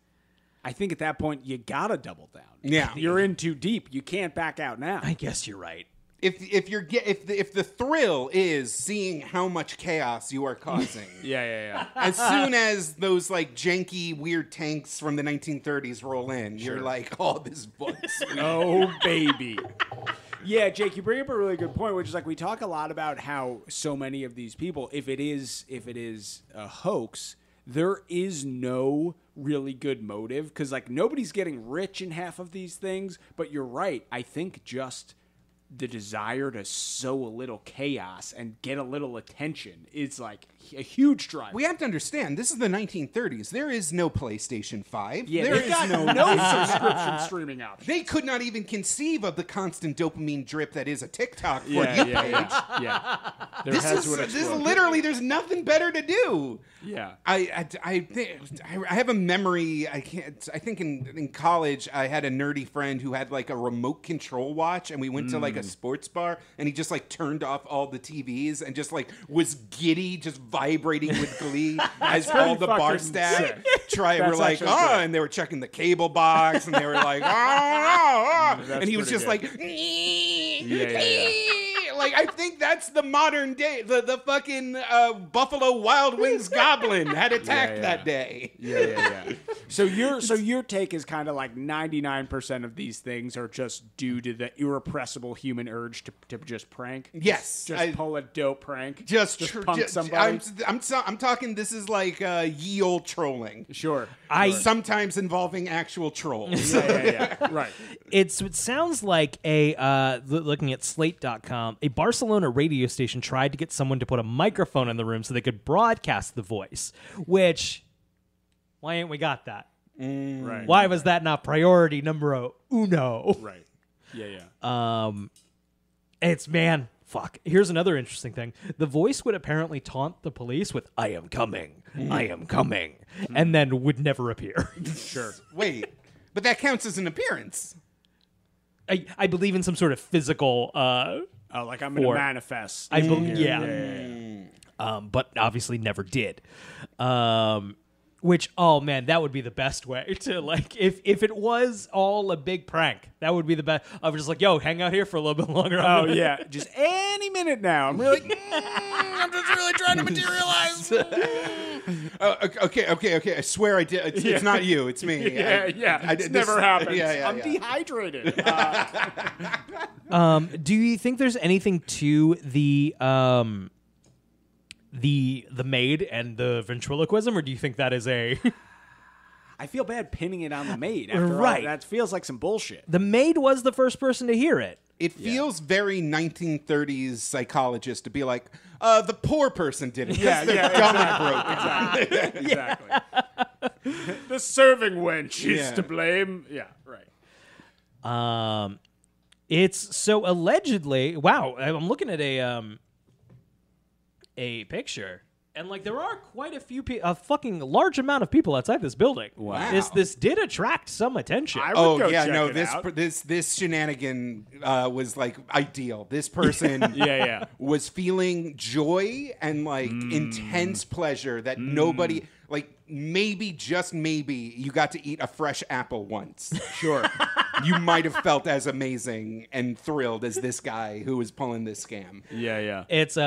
I think at that point you gotta double down. Yeah, you're in too deep. You can't back out now. I guess you're right. If the thrill is seeing how much chaos you are causing, as soon as those like janky weird tanks from the 1930s roll in, you're like, oh, this book's oh baby. Yeah, Jake, you bring up a really good point, which is like we talk a lot about how so many of these people, if it is a hoax, there is no really good motive because like nobody's getting rich in half of these things. But you're right. I think just the desire to sow a little chaos and get a little attention is like a huge drive. We have to understand, this is the 1930s. There is no PlayStation 5. Yeah, there is no subscription streaming option. They could not even conceive of the constant dopamine drip that is a TikTok for you page. Yeah. Their heads would This is explode. literally, there's nothing better to do. Yeah. I have a memory. I think in college I had a nerdy friend who had like a remote control watch, and we went to like a sports bar, and he just like turned off all the TVs and just like was giddy, just vibrating with glee as all the bar fucking staff sick. were That's like, actually oh, great. and they were checking the cable box, and they were like, oh, That's and he was pretty just good. like, yeah. like I think that's the modern day. The fucking Buffalo Wild Wings Goblin had attacked that day. Yeah. So your take is kind of like 99% of these things are just due to the irrepressible human urge to just prank. Yes, Just pull a dope prank. just punk somebody. I'm talking. This is like ye old trolling. Sure. Sometimes involving actual trolls. Yeah. Right. It sounds like looking at Slate.com, a Barcelona radio station tried to get someone to put a microphone in the room so they could broadcast the voice, which, why ain't we got that? Right. Why was that not priority numero uno? Right. Yeah. Fuck. Here's another interesting thing. The voice would apparently taunt the police with, I am coming, I am coming, and then would never appear. Sure. Wait, but that counts as an appearance. I believe in some sort of physical... Oh, like I'm going to manifest. I believe, Yeah. but obviously never did. Which, oh man, that would be the best way to, like, if it was all a big prank, that would be the best. I was just like, yo, hang out here for a little bit longer. Oh yeah, just any minute now. I'm really, I'm just really trying to materialize. Okay. I swear I did. It's not you. It's me. It's never happened. I'm Yeah. dehydrated. Do you think there's anything to the maid and the ventriloquism, or do you think that is a... I feel bad pinning it on the maid. After Right. all, that feels like some bullshit. The maid was the first person to hear it. It feels very 1930s psychologist to be like, the poor person did it. Yeah, Their yeah, stomach broke. Exactly. The serving wench is Yeah. to blame. Yeah, right. It's so allegedly... Wow, I'm looking at a picture, and like there are quite a fucking large amount of people outside this building. Wow. This did attract some attention. I would go check it this out. this shenanigan was like ideal. This person Yeah. was feeling joy and like intense pleasure that nobody, like maybe, just maybe, you got to eat a fresh apple once. Sure. You might have felt as amazing and thrilled as this guy who was pulling this scam. Yeah. It's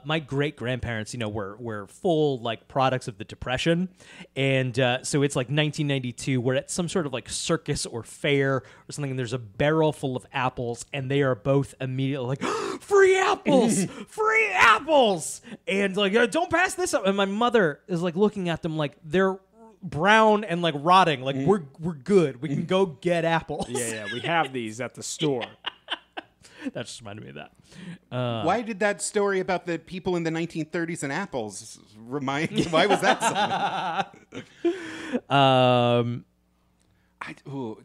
my great grandparents, were full like products of the Depression, and so it's like 1992. We're at some sort of like circus or fair or something, and there's a barrel full of apples, and they are both immediately like, "Free apples, free apples!" And like, "Don't pass this up." And my mother is like looking at them like they're brown and like rotting. Like we're good. We can go get apples. Yeah. We have these at the store. That just reminded me of that. Why did that story about the people in the 1930s and apples remind? Why was that something?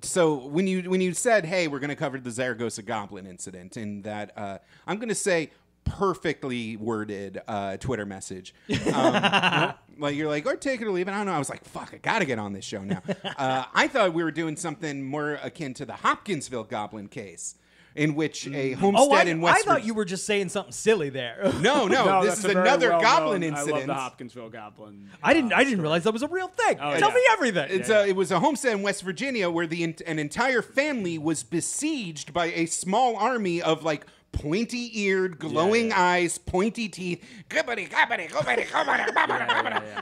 So when you said, "Hey, we're going to cover the Zaragoza Goblin incident," in that I'm going to say perfectly worded Twitter message, like you're like, or take it or leave it. I don't know. I was like, fuck, I got to get on this show now. I thought we were doing something more akin to the Hopkinsville Goblin case, in which a homestead in West I thought you were just saying something silly there. No, this is another Goblin incident. I love the Hopkinsville Goblin. I didn't realize that was a real thing. Tell me everything. It was a homestead in West Virginia where an entire family was besieged by a small army of like pointy-eared, glowing eyes, pointy teeth,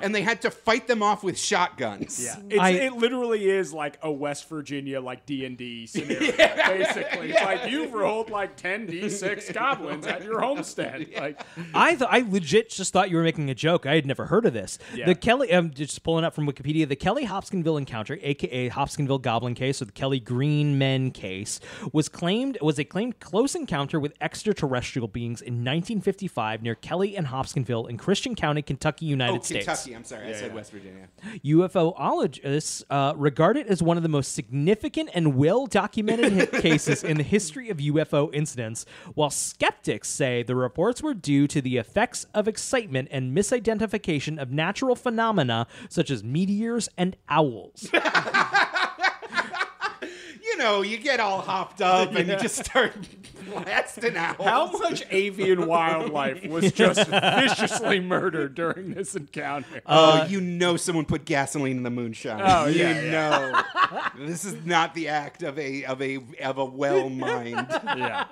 and they had to fight them off with shotguns. Yeah, it literally is like a West Virginia like D&D scenario. Basically, it's like you've rolled like 10d6 goblins at your homestead. Like I legit just thought you were making a joke. I had never heard of this. Yeah. The Kelly, I'm just pulling up from Wikipedia. The Kelly Hopkinsville encounter, aka Hopkinsville Goblin case, or the Kelly Green Men case, was a claimed close encounter with extraterrestrial beings in 1955 near Kelly and Hopkinsville in Christian County, Kentucky, United States. Kentucky. I'm sorry. I said West Virginia. UFOologists regard it as one of the most significant and well-documented cases in the history of UFO incidents, while skeptics say the reports were due to the effects of excitement and misidentification of natural phenomena such as meteors and owls. You know, you get all hopped up and you just start blasting out. How much avian wildlife was just viciously murdered during this encounter? You know someone put gasoline in the moonshine. Oh, you yeah, know. This is not the act of a well mind. Yeah.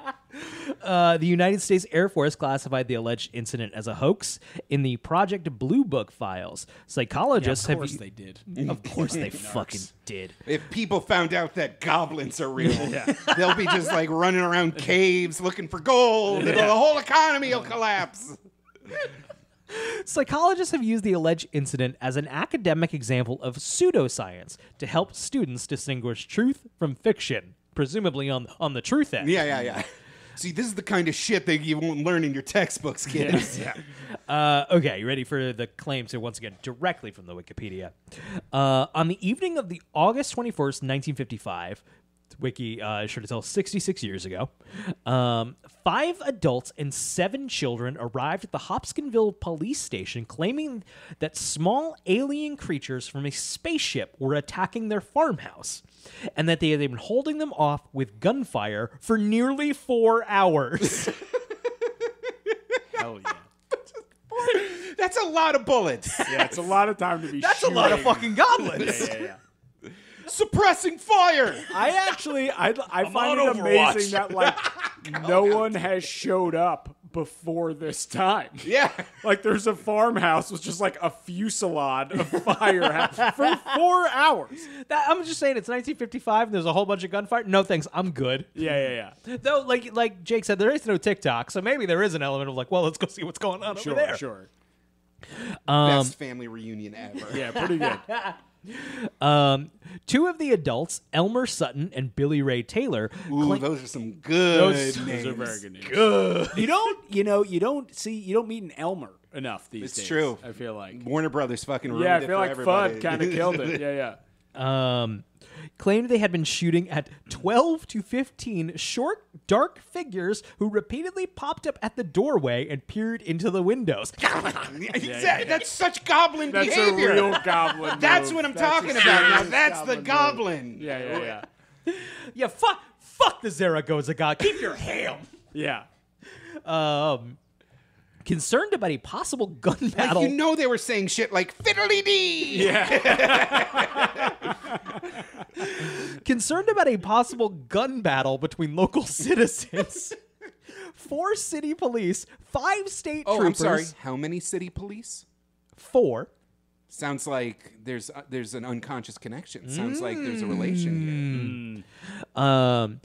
The United States Air Force classified the alleged incident as a hoax in the Project Blue Book files. Psychologists Of course they did. Of course they fucking did. If people found out that goblins are real, they'll be just like running around caves looking for gold. The whole economy will collapse. Psychologists have used the alleged incident as an academic example of pseudoscience to help students distinguish truth from fiction, presumably on the truth end. Yeah. See, this is the kind of shit that you won't learn in your textbooks, kids. Okay, you ready for the claims here? Once again, directly from the Wikipedia. On the evening of the August 21st, 1955, Wiki sure to tell 66 years ago, 5 adults and 7 children arrived at the Hopkinsville police station claiming that small alien creatures from a spaceship were attacking their farmhouse and that they had been holding them off with gunfire for nearly 4 hours. Hell yeah. That's a lot of bullets. Yeah, it's a lot of time to be That's shooting. a lot of fucking goblins. Yeah. Suppressing fire. I find it amazing that like no one has showed up before this time. Yeah. Like there's a farmhouse with just like a fusillade of fire for 4 hours. I'm just saying it's 1955 and there's a whole bunch of gunfire. No thanks, I'm good. Yeah. Though, like Jake said, there is no TikTok, so maybe there is an element of like, well, let's go see what's going on over there. Sure. Best family reunion ever. Yeah, pretty good. 2 of the adults, Elmer Sutton and Billy Ray Taylor. Ooh, those are some good names. Those are very good names. Good. You don't meet an Elmer enough these days. It's true. I feel like. Warner Brothers fucking ruined Yeah, I it feel for like everybody. Fudd kind of killed it. Yeah. Claimed they had been shooting at 12 to 15 short, dark figures who repeatedly popped up at the doorway and peered into the windows. That's such goblin That's behavior. a real goblin. That's move. what I'm That's talking a about. Now serious that's the goblin move. goblin. Yeah. Yeah, fuck the Zaragoza god. Keep your ham. Yeah. Concerned about a possible gun Like, battle. you know they were saying shit like fiddly dee. Yeah. Concerned about a possible gun battle between local citizens. 4 city police, 5 state Oh, troopers. I'm sorry. How many city police? 4. Sounds like there's an unconscious connection. Sounds like there's a relation here.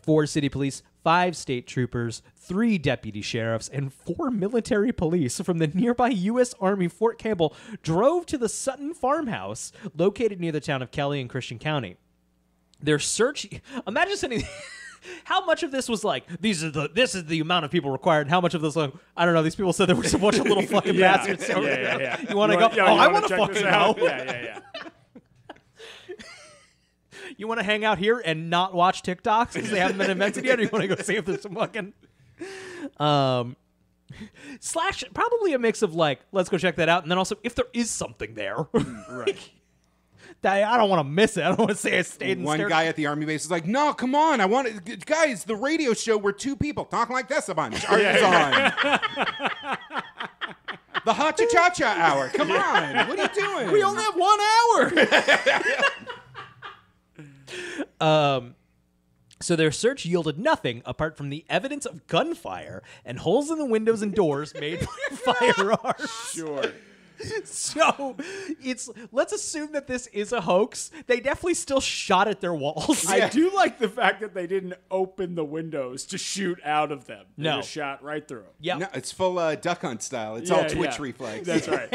4 city police, 5 state troopers, 3 deputy sheriffs, and 4 military police from the nearby U.S. Army Fort Campbell drove to the Sutton farmhouse located near the town of Kelly in Christian County. Their search... Imagine sending... How much of this was like, this is the amount of people required? How much of this, like, I don't know, these people said there were a bunch of little fucking bastards. Yeah. You want to go? I want to check fucking this out? know. Yeah. You want to hang out here and not watch TikToks because they haven't been invented yet, or you want to go see if there's some fucking... Slash, probably a mix of like, let's go check that out, and then also, if there is something there. Right. I don't want to miss it. I don't want to say I stayed and One stared. guy at the army base is like, "No, come on! I want it, guys. The radio show where 2 people talk like this a bunch. Art is on. The Hot Cha Cha Hour. Come on! What are you doing? We only have 1 hour. So their search yielded nothing apart from the evidence of gunfire and holes in the windows and doors made by firearms. Sure. So let's assume that this is a hoax. They definitely still shot at their walls. I do like the fact that they didn't open the windows to shoot out of them. They No. just shot right through them. Yeah. No, it's full Duck Hunt style. It's all Twitch reflex. That's right.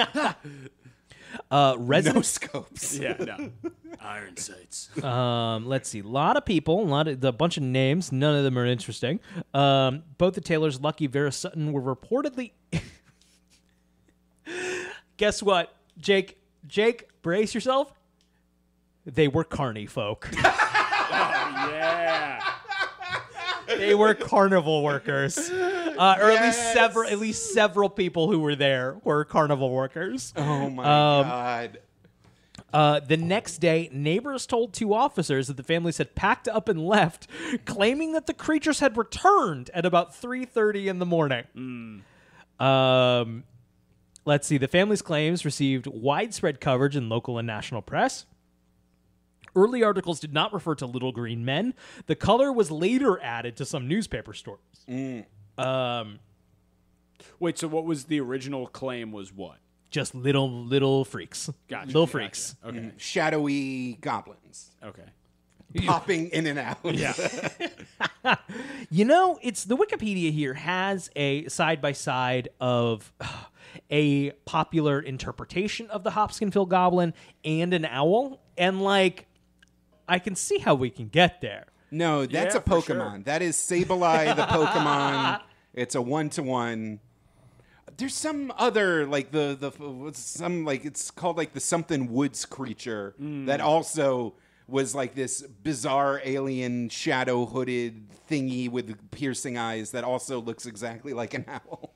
No Residents scopes. Yeah, no. Iron sights. Let's see. A lot of people, a bunch of names. None of them are interesting. Both the Taylors, Lucky, Vera Sutton, were reportedly. Guess what, Jake? Jake, brace yourself. They were carny folk. Yeah. They were carnival workers, or at least several people who were there were carnival workers. Oh my God. The next day, neighbors told 2 officers that the families had packed up and left, claiming that the creatures had returned at about 3:30 in the morning. Let's see. The family's claims received widespread coverage in local and national press. Early articles did not refer to little green men. The color was later added to some newspaper stories. Wait, so what was the original claim was what? Just little freaks. Gotcha. Little freaks. Okay. Shadowy goblins Okay. popping in and out. Yeah. You know, it's the Wikipedia here has a side-by-side of a popular interpretation of the Hopkinsville Goblin and an owl, and like I can see how we can get there. No, that's Yeah, a for Pokemon. sure. That is Sableye the Pokemon. It's a 1-to-1. There's some other like it's called like the something woods creature that also was like this bizarre alien shadow hooded thingy with piercing eyes that also looks exactly like an owl.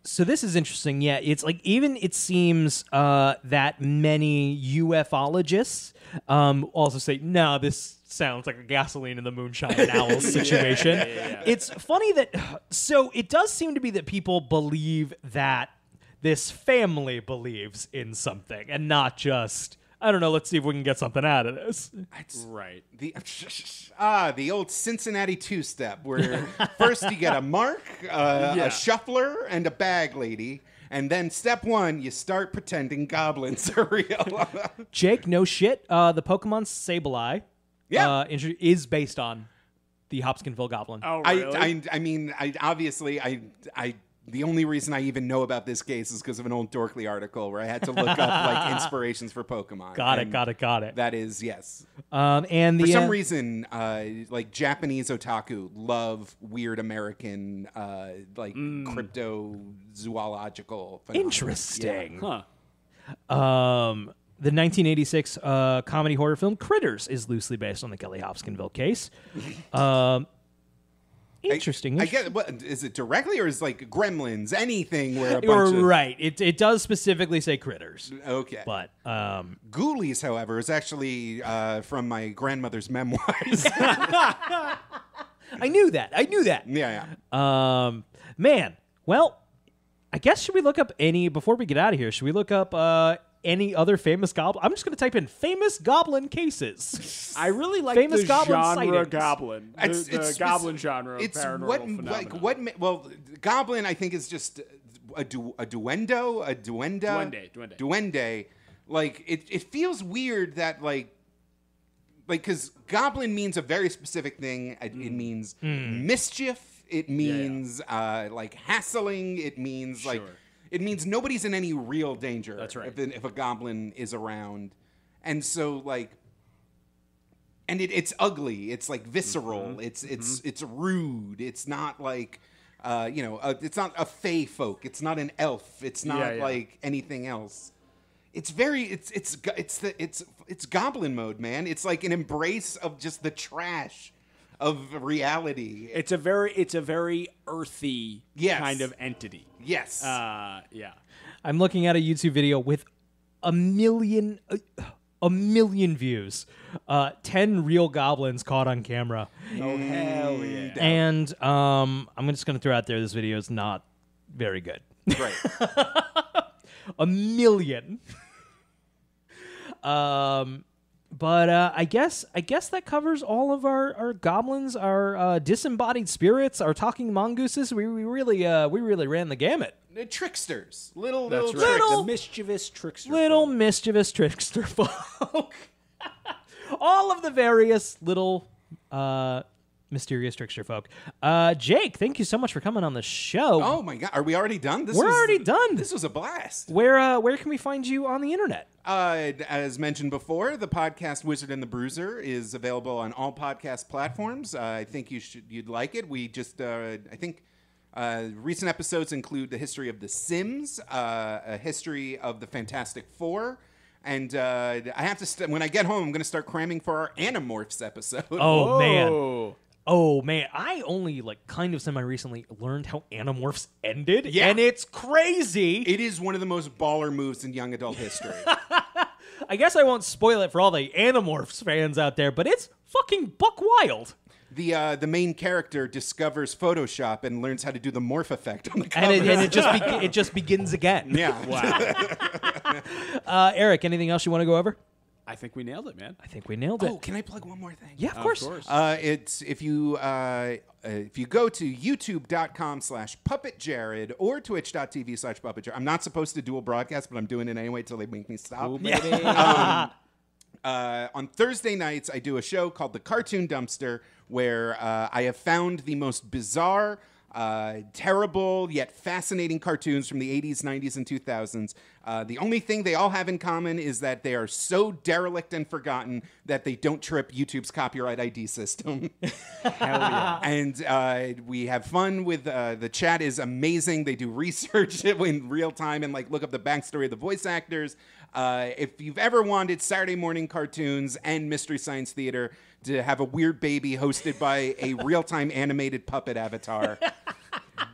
So this is interesting. Yeah, it's like even it seems that many ufologists also say, no, this sounds like a gasoline in the moonshine and owls situation. Yeah. It's funny that, so it does seem to be that people believe that this family believes in something and not just, I don't know, let's see if we can get something out of this. Right. The old Cincinnati two-step where first you get a mark, a shuffler, and a bag lady. And then step 1, you start pretending goblins are real. Jake, no shit. The Pokemon Sableye is based on the Hopkinsville Goblin. Oh, really? I mean, obviously, the only reason I even know about this case is because of an old Dorkly article where I had to look up like inspirations for Pokemon. Got it. That is, yes. And For some reason, like Japanese otaku love weird American, cryptozoological phenomena. Interesting. Huh. The 1986 comedy horror film Critters is loosely based on the Kelly Hopkinsville case. Interesting. I get. What is it directly, or is it like Gremlins? Anything where a bunch of Right. It does specifically say Critters. Okay. But Ghoulies, however, is actually from my grandmother's memoirs. I knew that. yeah. Man. Well, I guess should we look up before we get out of here? Should we look up any other famous goblin? I'm just going to type in famous goblin cases. I really like Famous the goblin genre sightings. goblin. The goblin genre of It's paranormal phenomena. Well, goblin I think is just a duendo, a duenda, duende. Like it feels weird that like because goblin means a very specific thing. It means mischief. It means like hassling. It means like. It means nobody's in any real danger. That's right. If a goblin is around. And so, like... And it's ugly. It's, like, visceral. It's rude. It's not, like... it's not a fae folk. It's not an elf. It's not, like, anything else. It's very... It's goblin mode, man. It's, like, an embrace of just the trash of reality. It's a very earthy kind of entity. Yes. Yeah. I'm looking at a YouTube video with a million views. 10 real goblins caught on camera. Oh, hell yeah. And I'm just going to throw out there this video is not very good. Right. A million. But I guess that covers all of our goblins, our disembodied spirits, our talking mongooses. We really ran the gamut. Tricksters. That's Little right. tricks. The mischievous trickster. Little folk. mischievous trickster folk. All of the various little Mysterious trickster folk. Jake, thank you so much for coming on the show. Oh my God, are we already done? We're already done. This was a blast. Where can we find you on the internet? As mentioned before, the podcast Wizard and the Bruiser is available on all podcast platforms. I think you'd like it. We just, I think, recent episodes include the history of The Sims, a history of the Fantastic Four, and I have to. When I get home, I'm going to start cramming for our Animorphs episode. Oh man. Oh man, I only kind of semi-recently learned how Animorphs ended, and it's crazy. It is one of the most baller moves in young adult history. I guess I won't spoil it for all the Animorphs fans out there, but it's fucking buck wild. The main character discovers Photoshop and learns how to do the morph effect on the cover. And it just begins again. Yeah. Wow. Eric, anything else you want to go over? I think we nailed it, man. I think we nailed it. Oh, can I plug one more thing? Yeah, of course. It's if you go to youtube.com/puppetjared or twitch.tv/puppetjared. I'm not supposed to dual broadcast, but I'm doing it anyway till they make me stop. Ooh, baby. On Thursday nights, I do a show called The Cartoon Dumpster, where I have found the most bizarre, terrible yet fascinating cartoons from the 80s, 90s, and 2000s. The only thing they all have in common is that they are so derelict and forgotten that they don't trip YouTube's copyright ID system. Hell yeah. And we have fun with the chat is amazing. They do research in real time and look up the backstory of the voice actors. If you've ever wanted Saturday morning cartoons and Mystery Science Theater to have a weird baby hosted by a real-time animated puppet avatar,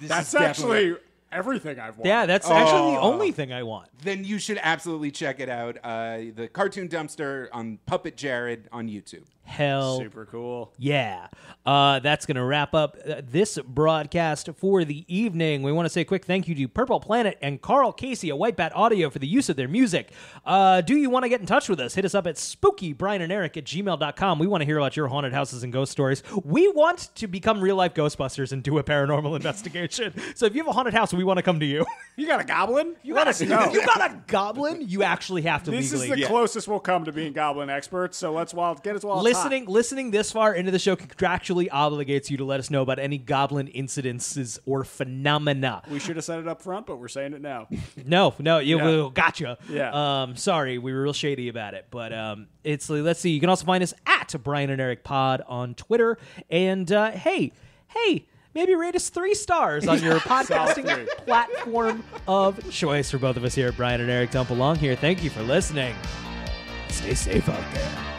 That's actually everything I've wanted. Yeah, that's actually the only thing I want. then you should absolutely check it out. The Cartoon Dumpster on Puppet Jared on YouTube. Hell Super cool. yeah. That's going to wrap up this broadcast for the evening. We want to say a quick thank you to Purple Planet and Carl Casey at White Bat Audio for the use of their music. Do you want to get in touch with us? Hit us up at spookybriananderic@gmail.com. We want to hear about your haunted houses and ghost stories. We want to become real-life Ghostbusters and do a paranormal investigation. So if you have a haunted house, we want to come to you. You got a goblin? Let us know. You got a goblin? You actually have to This legally. is the closest we'll come to being goblin experts, so let's get us while it's hot. Listening this far into the show contractually obligates you to let us know about any goblin incidences or phenomena. We should have said it up front, but we're saying it now. No, we gotcha. Yeah. Sorry, we were real shady about it, but it's let's see. You can also find us at Brian and Eric Pod on Twitter, and hey, maybe rate us 3 stars on your podcasting platform of choice. For both of us here at Brian and Eric Don't Belong Here, thank you for listening. Stay safe out there.